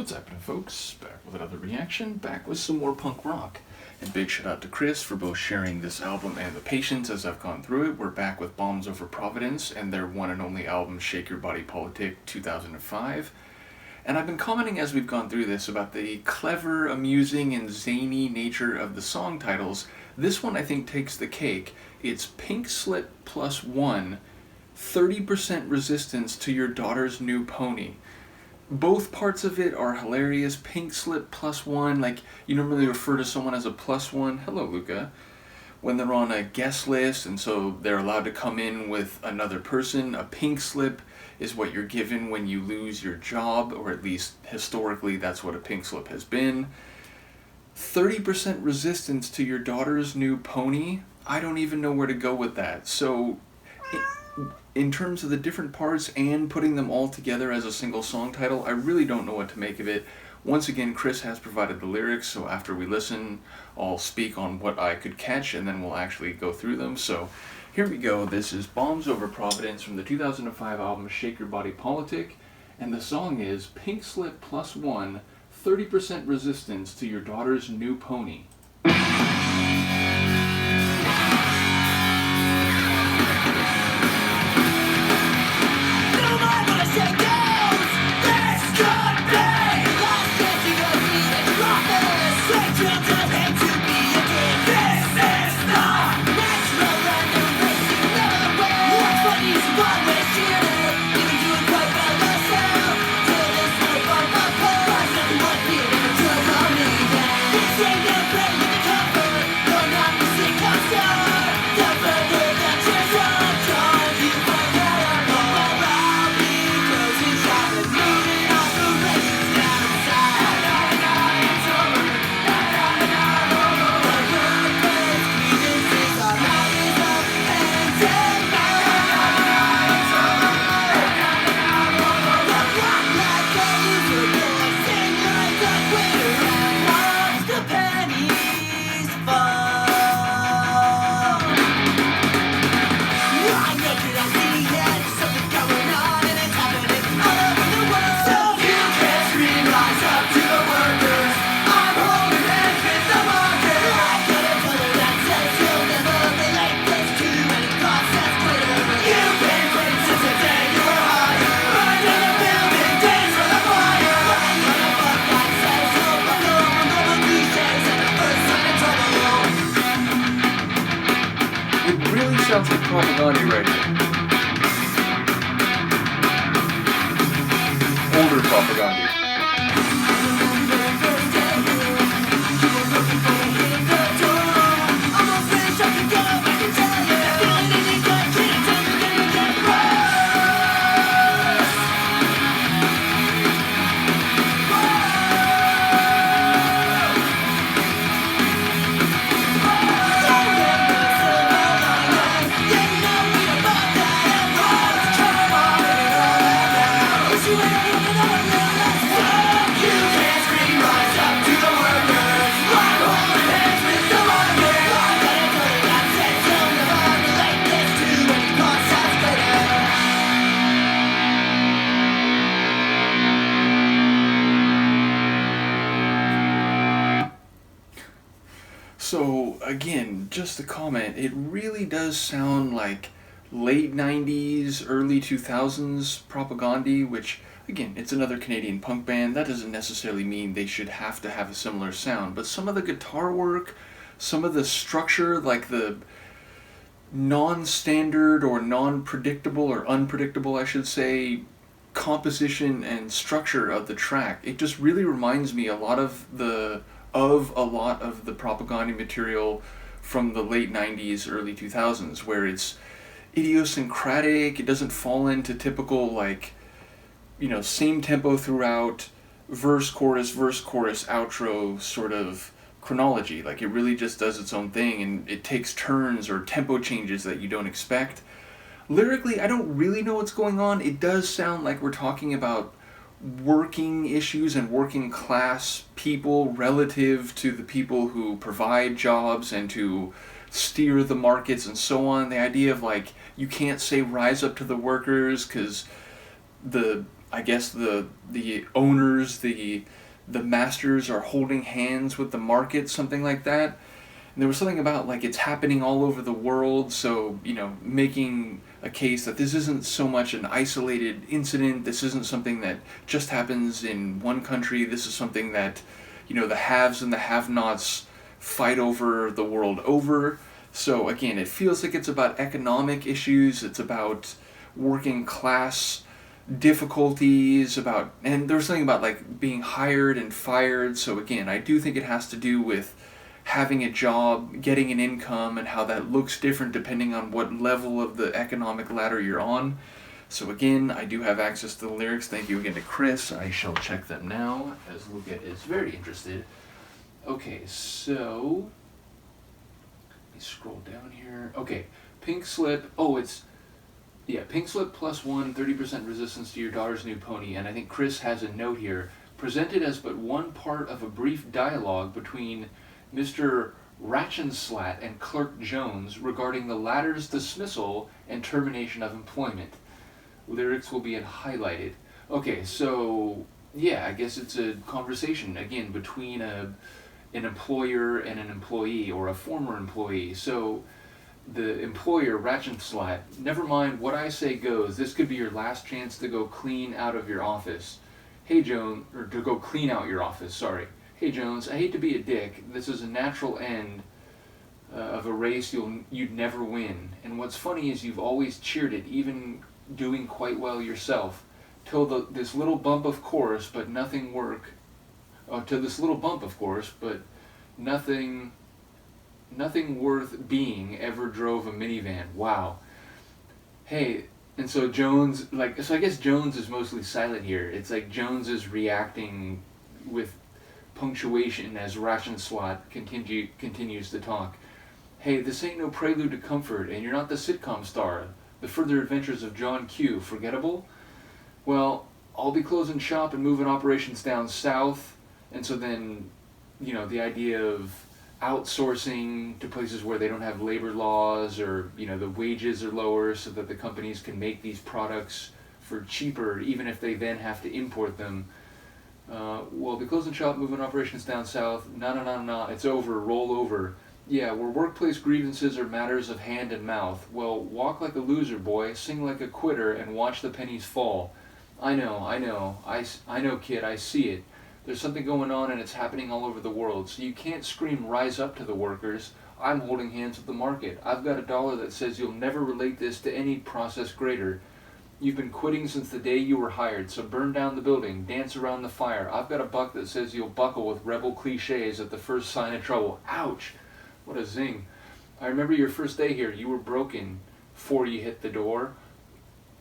What's happening, folks? Back with another reaction, back with some more punk rock. And big shout out to Chris for both sharing this album and the patience as I've gone through it. We're back with Bombs Over Providence and their one and only album, Shake Your Body Politic, 2005. And I've been commenting as we've gone through this about the clever, amusing, and zany nature of the song titles. This one I think takes the cake. It's Pink Slip+1, 30% Resistance to Your Daughter's New Pony. Both parts of it are hilarious. Pink Slip+1, like you normally refer to someone as a +1. Hello, Luca. When they're on a guest list and so they're allowed to come in with another person. A pink slip is what you're given when you lose your job, or at least historically that's what a pink slip has been. 30% resistance to your daughter's new pony. I don't even know where to go with that. So in terms of the different parts and putting them all together as a single song title, I really don't know what to make of it. Once again, Chris has provided the lyrics, so after we listen, I'll speak on what I could catch and then we'll actually go through them. So here we go. This is Bombs Over Providence from the 2005 album Shake Your Body Politic, and the song is Pink Slip+1, 30% Resistance to Your Daughter's New Pony. Sounds like Propagandhi right here. Older Propagandhi. So again, just a comment, it really does sound like late 90s, early 2000s Propagandhi, which again, it's another Canadian punk band. That doesn't necessarily mean they should have to have a similar sound, but some of the guitar work, some of the structure, like the non-standard or non-predictable or unpredictable, I should say, composition and structure of the track, it just really reminds me a lot of the Propagandhi material from the late 90s, early 2000s, where it's idiosyncratic, it doesn't fall into typical, like, you know, same tempo throughout, verse, chorus, outro sort of chronology. Like, it really just does its own thing, and it takes turns or tempo changes that you don't expect. Lyrically, I don't really know what's going on. It does sound like we're talking about working issues and working class people relative to the people who provide jobs and to steer the markets and so on. The idea of, like, you can't say rise up to the workers because the I guess the owners, the masters are holding hands with the market, something like that. And there was something about like it's happening all over the world, so making a case that this isn't so much an isolated incident. This isn't something that just happens in one country. This is something that the haves and the have-nots fight over the world over. So again, it feels like it's about economic issues. It's about working class difficulties, and there's something about like being hired and fired. So again, I do think it has to do with having a job, getting an income, and how that looks different depending on what level of the economic ladder you're on. So again, I do have access to the lyrics. Thank you again to Chris. I shall check them now, as Luca is very interested. Okay, so let me scroll down here. Okay, Pink Slip. Oh, Pink Slip +1, 30% resistance to your daughter's new pony. And I think Chris has a note here. Presented as but one part of a brief dialogue between Mr. Ratchenslat and Clerk Jones regarding the latter's dismissal and termination of employment. Lyrics will be highlighted. Okay, so yeah, I guess it's a conversation again between an employer and an employee, or a former employee. So the employer, Ratchenslat, never mind what I say goes. This could be your last chance to go clean out of your office. Hey Jones, or to go clean out your office. Sorry. Hey Jones, I hate to be a dick. This is a natural end of a race you'd never win. And what's funny is you've always cheered it, even doing quite well yourself. Till this little bump, of course, but nothing work. To this little bump, of course, but nothing worth being ever drove a minivan. Wow. Hey, and so Jones, so I guess Jones is mostly silent here. It's like Jones is reacting with punctuation as Ratchenslat continues to talk. Hey, this ain't no prelude to comfort, and you're not the sitcom star. The Further Adventures of John Q. Forgettable? Well, I'll be closing shop and moving operations down south, and so then, the idea of outsourcing to places where they don't have labor laws, or, the wages are lower so that the companies can make these products for cheaper, even if they then have to import them. Well, the closing shop, moving operations down south. No, it's over, roll over. Yeah, where workplace grievances are matters of hand and mouth. Well, walk like a loser, boy, sing like a quitter, and watch the pennies fall. I know, kid, I see it. There's something going on, and it's happening all over the world. So you can't scream rise up to the workers. I'm holding hands with the market. I've got $1 that says you'll never relate this to any process greater. You've been quitting since the day you were hired, so burn down the building, dance around the fire. I've got $1 that says you'll buckle with rebel cliches at the first sign of trouble. Ouch! What a zing. I remember your first day here. You were broken before you hit the door.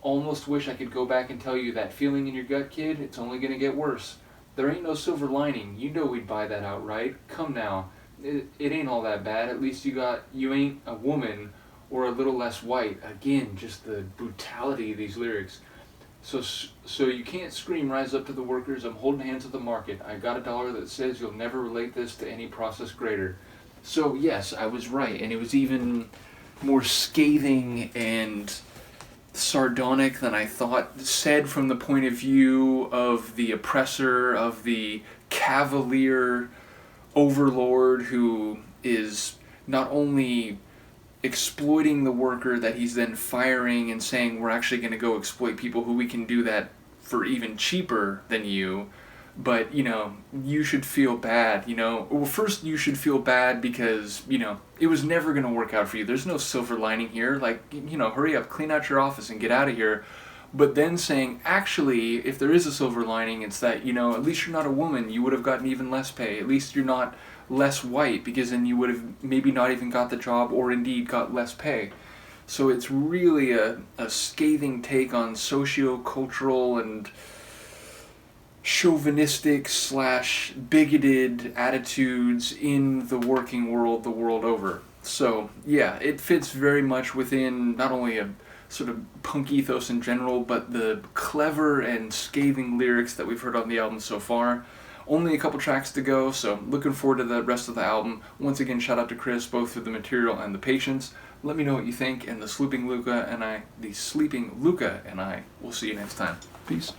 Almost wish I could go back and tell you that feeling in your gut, kid, it's only going to get worse. There ain't no silver lining. You know we'd buy that outright. Come now. It ain't all that bad. At least you ain't a woman or a little less white. Again, just the brutality of these lyrics. So you can't scream rise up to the workers. I'm holding hands with the market. I got $1 that says you'll never relate this to any process greater. So yes, I was right, and it was even more scathing and sardonic than I thought, said from the point of view of the oppressor, of the cavalier overlord who is not only exploiting the worker that he's then firing and saying we're actually going to go exploit people who we can do that for even cheaper than you, but you should feel bad. Well, first you should feel bad because it was never going to work out for you. There's no silver lining here. Hurry up, clean out your office and get out of here. But then saying, actually, if there is a silver lining, it's that at least you're not a woman. You would have gotten even less pay. At least you're not less white, because then you would have maybe not even got the job, or indeed got less pay. So it's really a scathing take on socio-cultural and chauvinistic / bigoted attitudes in the working world the world over. So yeah, it fits very much within not only a sort of punk ethos in general, but the clever and scathing lyrics that we've heard on the album so far. Only a couple tracks to go, so looking forward to the rest of the album. Once again, shout out to Chris, both for the material and the patience. Let me know what you think, and the sleeping Luca and I will see you next time. Peace.